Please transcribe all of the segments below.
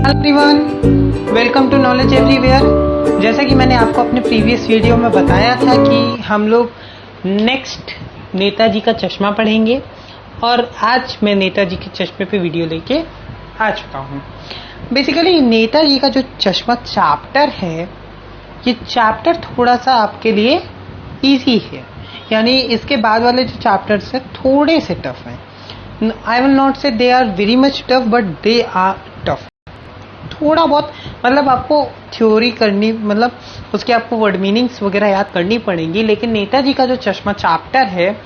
Everyone, welcome to knowledge everywhere. जैसा कि मैंने आपको अपने प्रीवियस वीडियो में बताया था कि हम लोग नेक्स्ट नेताजी का चश्मा पढ़ेंगे और आज मैं नेताजी के चश्मे पे वीडियो लेके आ चुका हूँ। बेसिकली नेताजी का जो चश्मा चैप्टर है, ये चैप्टर थोड़ा सा आपके लिए इजी है, यानी इसके बाद वाले जो चैप्टर्स हैं थोड़े से टफ हैं। आई will not say they are very much tough, but they are tough. थोड़ा बहुत मतलब आपको थ्योरी करनी, मतलब उसके आपको वर्ड मीनिंग्स वगैरह याद करनी पड़ेंगी, लेकिन नेताजी का जो चश्मा चैप्टर है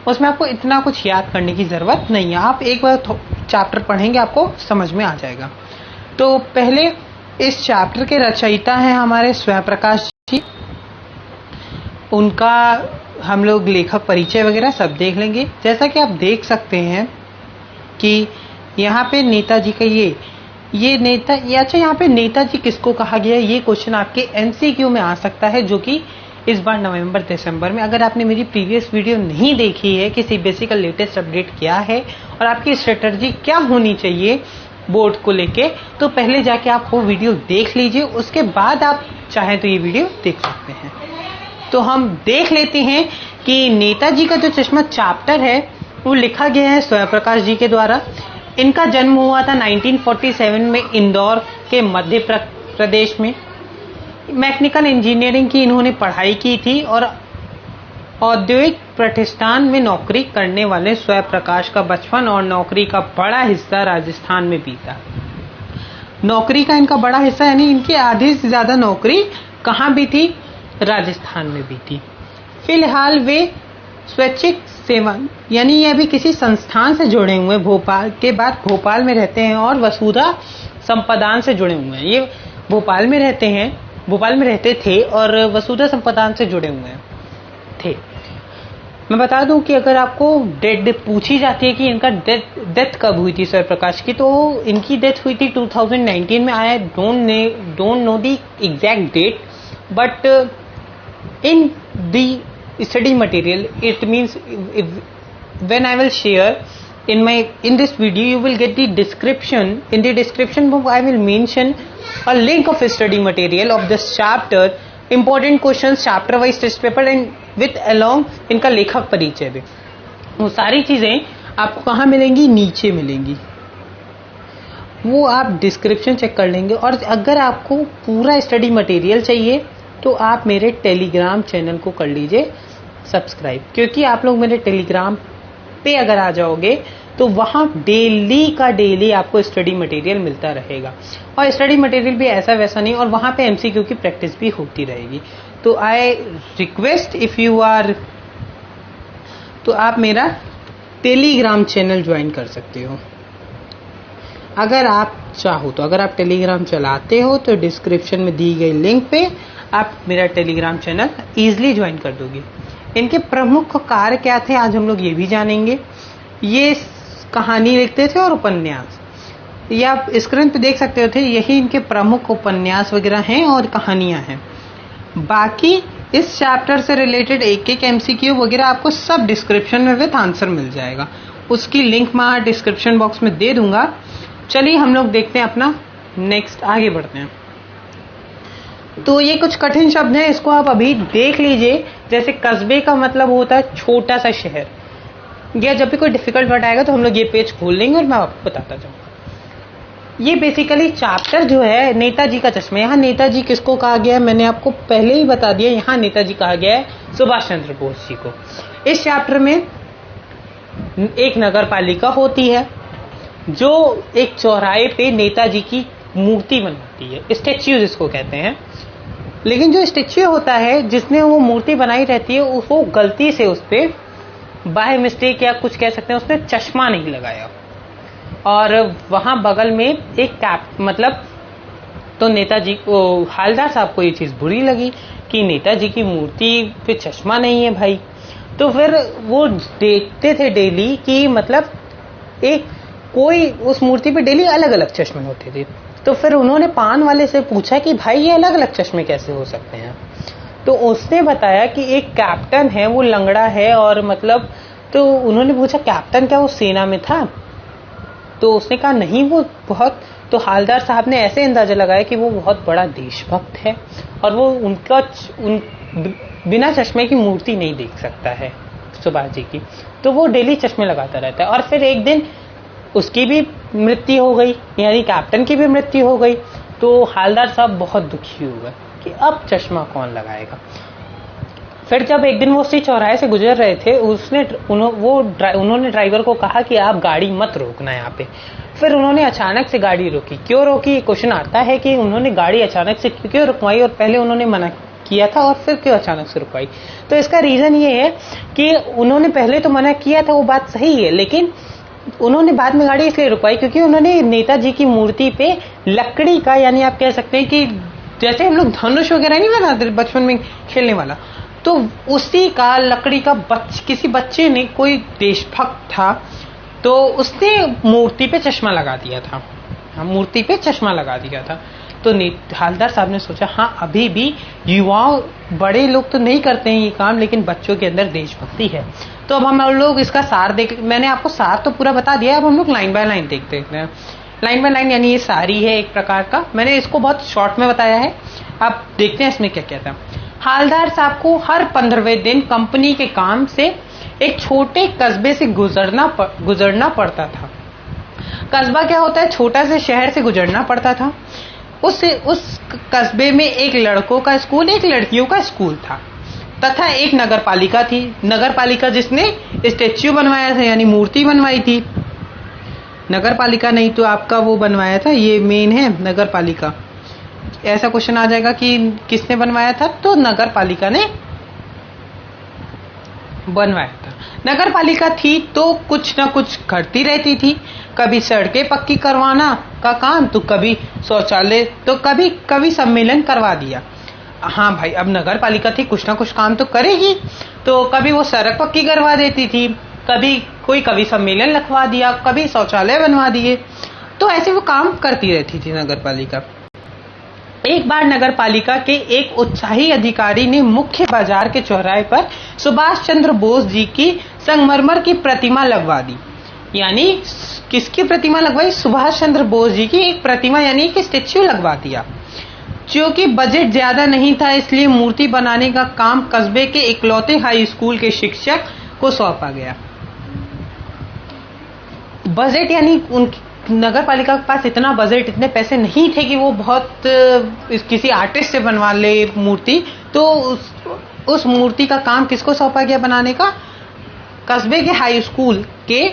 उसमें आपको इतना कुछ याद करने की ज़रूरत नहीं है। आप एक बार चैप्टर पढ़ेंगे आपको समझ में आ जाएगा। तो पहले इस चैप्टर के रचयिता हैं हमारे स्वयं प्रकाश जी। उनका हम लोग लेखक परिचय वगैरह सब देख लेंगे। जैसा कि आप देख सकते हैं कि यहाँ पे नेताजी का ये नेता, अच्छा यहाँ पे नेताजी किसको कहा गया है, ये क्वेश्चन आपके एमसीक्यू में आ सकता है, जो कि इस बार नवंबर दिसंबर में। अगर आपने मेरी प्रीवियस वीडियो नहीं देखी है कि सीबीएसई का लेटेस्ट अपडेट क्या है और आपकी स्ट्रेटजी क्या होनी चाहिए बोर्ड को लेके, तो पहले जाके आप वो वीडियो देख लीजिए, उसके बाद आप चाहें तो ये वीडियो देख सकते हैं। तो हम देख लेते हैं कि नेताजी का जो चश्मा चैप्टर है वो लिखा गया है स्वयं प्रकाश जी के द्वारा। इनका जन्म हुआ था 1947 में इंदौर के मध्य प्रदेश में। मैकेनिकल इंजीनियरिंग की इन्होंने पढ़ाई की थी और औद्योगिक प्रतिष्ठान में नौकरी करने वाले स्वयं प्रकाश का बचपन और नौकरी का बड़ा हिस्सा राजस्थान में बीता। नौकरी का इनका बड़ा हिस्सा यानी इनकी आधी से ज्यादा नौकरी कहाँ भी थी? राजस्थान में भी थी। फिलहाल वे स्वैच्छिक सेवा यानी ये अभी किसी संस्थान से जुड़े हुए भोपाल के बाद भोपाल में रहते हैं और वसुधा संपदान से जुड़े हुए हैं। ये भोपाल में रहते थे और वसुधा संपदान से जुड़े हुए थे। मैं बता दूं कि अगर आपको डेट पूछी जाती है कि इनका डेथ कब हुई थी स्वयं प्रकाश की, तो इनकी डेथ हुई थी 2019 में। I don't know the exact date, but in the study material it means when I will share in this video, you will get the description. In the description box I will mention a link of study material of this chapter, important questions, chapter wise test paper and with along इनका लेखक परिचय भी। वो सारी चीजें आपको कहाँ मिलेंगी? नीचे मिलेंगी। वो आप डिस्क्रिप्शन चेक कर लेंगे। और अगर आपको पूरा स्टडी मटेरियल चाहिए तो आप मेरे टेलीग्राम चैनल को कर लीजिए सब्सक्राइब, क्योंकि आप लोग मेरे टेलीग्राम पे अगर आ जाओगे तो वहाँ डेली का डेली आपको स्टडी मटेरियल मिलता रहेगा। और स्टडी मटेरियल भी ऐसा वैसा नहीं, और वहाँ पे एमसीक्यू की प्रैक्टिस भी होती रहेगी। तो I request if you are, तो आप मेरा टेलीग्राम चैनल ज्वाइन कर सकते हो अगर आप चाहो तो। अगर आप टेलीग्राम चलाते हो तो डिस्क्रिप्शन में दी गई लिंक पे आप मेरा टेलीग्राम चैनल इजीली ज्वाइन कर दोगे। इनके प्रमुख कार्य क्या थे आज हम लोग ये भी जानेंगे। ये कहानी लिखते थे और उपन्यास, ये आप स्क्रीन पे देख सकते थे, यही इनके प्रमुख उपन्यास वगैरह हैं और कहानियां हैं। बाकी इस चैप्टर से रिलेटेड एक एक एमसीक्यू वगैरह आपको सब डिस्क्रिप्शन में विद आंसर मिल जाएगा। उसकी लिंक मैं डिस्क्रिप्शन बॉक्स में दे दूंगा। चलिए हम लोग देखते हैं अपना नेक्स्ट, आगे बढ़ते हैं। तो ये कुछ कठिन शब्द हैं, इसको आप अभी देख लीजिए। जैसे कस्बे का मतलब होता है छोटा सा शहर, या जब भी कोई डिफिकल्ट वर्ड आएगा तो हम लोग ये पेज खोल लेंगे और मैं आपको बताता जाऊंगा। ये बेसिकली चैप्टर जो है नेताजी का चश्मा, यहाँ नेताजी किसको कहा गया है मैंने आपको पहले ही बता दिया। यहाँ नेताजी कहा गया है सुभाष चंद्र बोस जी को। इस चैप्टर में एक नगर पालिका होती है जो एक चौराहे पे नेताजी की मूर्ति बनाती है, स्टैच्यू जिसको कहते हैं। लेकिन जो स्टैच्यू होता है जिसने वो मूर्ति बनाई रहती है, वो गलती से उस पर बाय मिस्टेक या कुछ कह सकते हैं उसने चश्मा नहीं लगाया, और वहां बगल में एक कैप, मतलब तो नेताजी को, हालदार साहब को ये चीज बुरी लगी कि नेताजी की मूर्ति पे चश्मा नहीं है भाई। तो फिर वो देखते थे डेली कि मतलब एक कोई उस मूर्ति पे डेली अलग अलग चश्मे होते थे। तो फिर उन्होंने पान वाले से पूछा कि भाई ये अलग अलग चश्मे कैसे हो सकते हैं? तो उसने बताया कि एक कैप्टन है, वो लंगड़ा है, और मतलब तो उन्होंने पूछा कैप्टन क्या वो सेना में था? तो उसने कहा नहीं, वो बहुत तो हालदार साहब ने ऐसे अंदाजा लगाया कि वो बहुत बड़ा देशभक्त है और वो बिना चश्मे की मूर्ति नहीं देख सकता है सुभाष जी की, तो वो डेली चश्मे लगाता रहता है। और फिर एक दिन उसकी भी मृत्यु हो गई, यानी कैप्टन की भी मृत्यु हो गई। तो हालदार साहब बहुत दुखी हो गए कि अब चश्मा कौन लगाएगा। फिर जब एक दिन वो उसी चौराहे से गुजर रहे थे, उन्होंने ड्राइवर को कहा कि आप गाड़ी मत रोकना यहाँ पे। फिर उन्होंने अचानक से गाड़ी रोकी। क्यों रोकी, क्वेश्चन आता है कि उन्होंने गाड़ी अचानक से क्यों रुकवाई और पहले उन्होंने मना किया था और फिर क्यों अचानक से रुकवाई। तो इसका रीजन ये है कि उन्होंने पहले तो मना किया था, वो बात सही है, लेकिन उन्होंने बाद में गाड़ी इसलिए रुकवाई क्योंकि उन्होंने नेताजी की मूर्ति पे लकड़ी का, यानी आप कह सकते हैं कि जैसे हम लोग धनुष वगैरह नहीं बनाते बचपन में खेलने वाला, तो उसी का लकड़ी का किसी बच्चे ने, कोई देशभक्त था, तो उसने मूर्ति पे चश्मा लगा दिया था। मूर्ति पे चश्मा लगा दिया था। तो हालदार साहब ने सोचा हाँ अभी भी युवाओं, बड़े लोग तो नहीं करते हैं ये काम, लेकिन बच्चों के अंदर देशभक्ति है। तो अब हम लोग इसका सार देख, मैंने आपको सार तो पूरा बता दिया, अब हम लोग लाइन बाय लाइन देखते हैं। लाइन बाय लाइन यानी ये सारी है एक प्रकार का, मैंने इसको बहुत शॉर्ट में बताया है। आप देखते हैं इसमें क्या कहता है। हालदार साहब को हर 15वें दिन कंपनी के काम से एक छोटे कस्बे से गुजरना पड़ता था। कस्बा क्या होता है, छोटा से शहर से गुजरना पड़ता था। उस कस्बे में एक लड़कों का स्कूल, एक लड़कियों का स्कूल था तथा एक नगरपालिका थी। नगरपालिका जिसने स्टेच्यू बनवाया था, यानी मूर्ति बनवाई थी। नगरपालिका नहीं तो आपका वो बनवाया था, ये मेन है नगरपालिका। ऐसा क्वेश्चन आ जाएगा कि किसने बनवाया था, तो नगरपालिका ने बनवाया था। नगरपालिका थी तो कुछ ना कुछ करती रहती थी, कभी सड़कें पक्की करवाना का काम, तो कभी शौचालय, तो कभी कवि सम्मेलन करवा दिया। हाँ भाई, अब नगरपालिका थी, कुछ ना कुछ काम तो करेगी, तो कभी वो सड़क पक्की करवा देती थी, कभी कोई कवि सम्मेलन लिखवा दिया, कभी शौचालय बनवा दिए, तो ऐसे वो काम करती रहती थी नगरपालिका। एक बार नगरपालिका के एक उत्साही अधिकारी ने मुख्य बाजार के चौराहे पर सुभाष चंद्र बोस जी की संगमरमर की प्रतिमा लगवा दी। यानी किसकी प्रतिमा लगवाई, सुभाष चंद्र बोस जी की एक प्रतिमा, यानी एक स्टेच्यू लगवा दिया। क्योंकि बजट ज्यादा नहीं था, इसलिए मूर्ति बनाने का काम कस्बे के इकलौते हाई स्कूल के शिक्षक को सौंपा गया। बजट यानी नगर पालिका के पास इतना बजट, इतने पैसे नहीं थे कि वो बहुत किसी आर्टिस्ट से बनवा ले मूर्ति, तो उस मूर्ति का काम किसको सौंपा गया बनाने का, कस्बे के हाई स्कूल के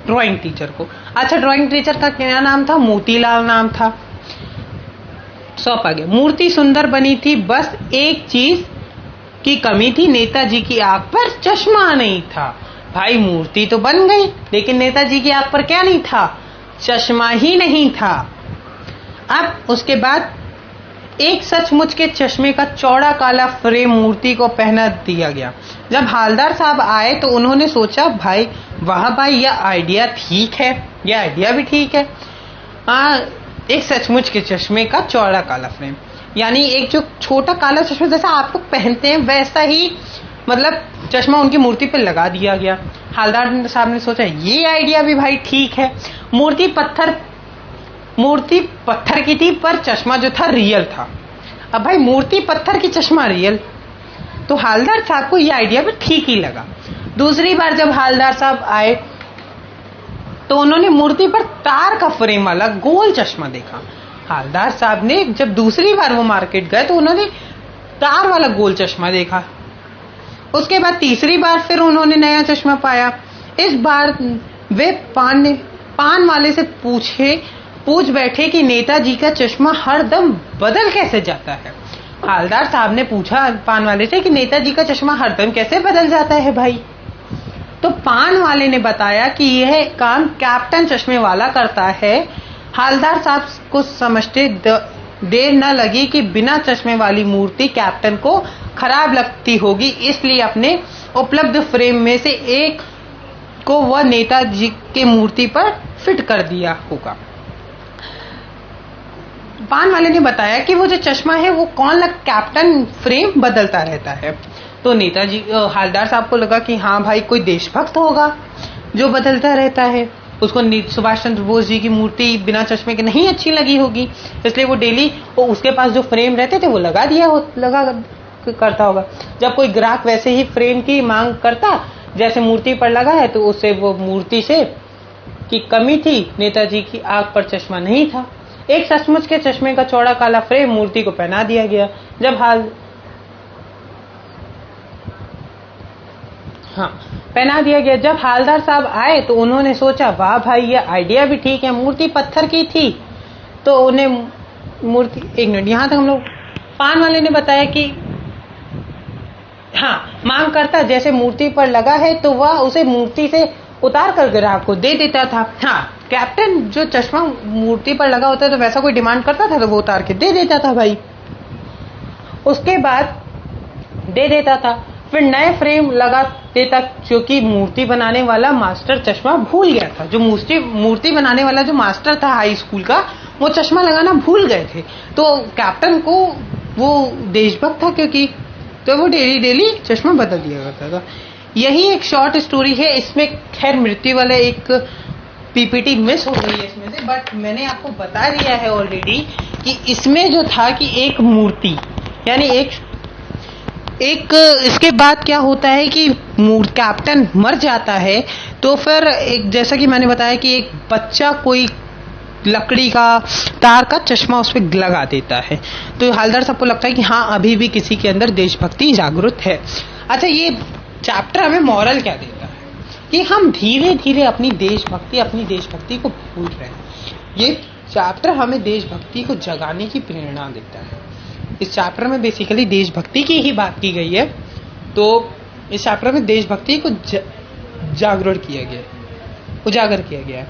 ड्राइंग टीचर को। अच्छा, ड्राइंग टीचर का क्या नाम था, मोतीलाल नाम था। सौंपा गया। मूर्ति सुंदर बनी थी, बस एक चीज की कमी थी, नेताजी की आंख पर चश्मा नहीं था। भाई मूर्ति तो बन गई, लेकिन नेताजी की आंख पर क्या नहीं था, चश्मा ही नहीं था। अब उसके बाद एक सचमुच के चश्मे का चौड़ा काला फ्रेम मूर्ति को पहना दिया गया। जब हालदार साहब आए तो उन्होंने सोचा, भाई वाह भाई, यह आइडिया ठीक है, यह आइडिया भी ठीक है। एक सचमुच के चश्मे का चौड़ा काला फ्रेम, यानी एक जो छोटा काला चश्मा जैसा आप लोग पहनते हैं वैसा ही, मतलब चश्मा उनकी मूर्ति पे लगा दिया गया। हालदार साहब ने सोचा ये आइडिया भी भाई ठीक है। मूर्ति पत्थर की थी, पर चश्मा जो था रियल था। अब भाई मूर्ति पत्थर की, चश्मा रियल, तो हालदार साहब को ये आइडिया भी ठीक ही लगा। दूसरी बार जब हालदार साहब आए तो उन्होंने मूर्ति पर तार का फ्रेम वाला गोल चश्मा देखा। हालदार साहब ने जब दूसरी बार वो मार्केट गए तो उन्होंने तार वाला गोल चश्मा देखा। उसके बाद तीसरी बार फिर उन्होंने नया चश्मा पाया। इस बार वे पान वाले से पूछ बैठे कि नेताजी का चश्मा हरदम बदल कैसे जाता है। हालदार साहब ने पूछा पान वाले से कि नेताजी का चश्मा हरदम कैसे बदल जाता है भाई। तो पान वाले ने बताया कि यह काम कैप्टन चश्मे वाला करता है। हालदार साहब को समझते देर न लगी कि बिना चश्मे वाली मूर्ति कैप्टन को खराब लगती होगी, इसलिए अपने उपलब्ध फ्रेम में से एक को वह नेताजी के मूर्ति पर फिट कर दिया होगा। पान वाले ने बताया कि वो जो चश्मा है वो कैप्टन फ्रेम बदलता रहता है। तो नेताजी हालदार साहब को लगा कि हाँ भाई कोई देशभक्त होगा जो बदलता रहता है। उसको सुभाष चंद्र बोस जी की मूर्ति बिना चश्मे के नहीं अच्छी लगी होगी, इसलिए वो डेली वो उसके पास जो फ्रेम रहते थे वो लगा करता होगा। जब कोई ग्राहक वैसे ही फ्रेम की मांग करता जैसे मूर्ति पर लगा है, तो उससे वो मूर्ति से की कमी थी, नेताजी की आंख पर चश्मा नहीं था। एक सचमुच के चश्मे का चौड़ा काला फ्रेम मूर्ति को पहना दिया गया। जब हालदार साहब आए तो उन्होंने सोचा, वाह भाई ये आइडिया भी ठीक है, मूर्ति पत्थर की थी तो उन्हें मूर्ति, एक मिनट, यहां तक हम लोग, पान वाले ने बताया कि मांग करता जैसे मूर्ति पर लगा है तो वह उसे मूर्ति से उतार कर ग्राहक को दे देता था। कैप्टन जो चश्मा मूर्ति पर लगा होता है तो वैसा कोई डिमांड करता था तो वो उतार के दे देता था भाई, उसके बाद दे देता था, फिर नए फ्रेम लगा देता, क्योंकि मूर्ति बनाने वाला मास्टर चश्मा भूल गया था। जो मूर्ति बनाने वाला जो मास्टर था हाई स्कूल का, वो चश्मा लगाना भूल गए थे। तो कैप्टन को, वो देशभक्त था क्योंकि, तो वो डेली चश्मा बदल दिया करता था। यही एक शॉर्ट स्टोरी है। इसमें खैर मृत्यु वाला एक पीपीटी मिस हो गई है इसमें से, बट मैंने आपको बता दिया है ऑलरेडी कि इसमें जो था कि एक मूर्ति, यानी एक इसके बाद क्या होता है कि कैप्टन मर जाता है, तो फिर एक, जैसा कि मैंने बताया कि एक बच्चा कोई लकड़ी का, तार का चश्मा उस पर लगा देता है, तो हालदार साहब को लगता है कि हाँ अभी भी किसी के अंदर देशभक्ति जागृत है। अच्छा, ये चैप्टर हमें मॉरल क्या देता है कि हम धीरे धीरे अपनी देशभक्ति को भूल रहे हैं। ये चैप्टर हमें देशभक्ति को जगाने की प्रेरणा देता है। इस चैप्टर में बेसिकली देशभक्ति की ही बात की गई है, तो इस चैप्टर में देशभक्ति को उजागर किया गया है।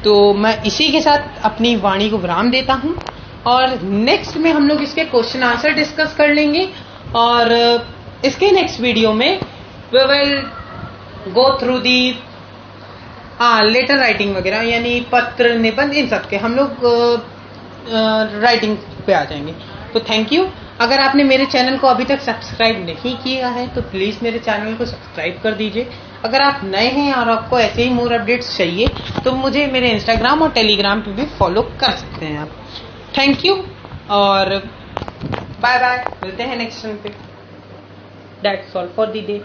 तो मैं इसी के साथ अपनी वाणी को विराम देता हूं, और नेक्स्ट में हम लोग इसके क्वेश्चन आंसर डिस्कस कर लेंगे, और इसके नेक्स्ट वीडियो में we will go through the letter writing वगैरह, यानी पत्र, निबंध, इन सब के हम लोग राइटिंग पे आ जाएंगे। तो थैंक यू। अगर आपने मेरे चैनल को अभी तक सब्सक्राइब नहीं किया है तो प्लीज मेरे चैनल को सब्सक्राइब कर दीजिए। अगर आप नए हैं और आपको ऐसे ही मोर अपडेट्स चाहिए तो मुझे मेरे इंस्टाग्राम और टेलीग्राम पे भी फॉलो कर सकते हैं आप। थैंक यू और बाय बाय, मिलते हैं नेक्स्ट टाइम पे। That's all for the day.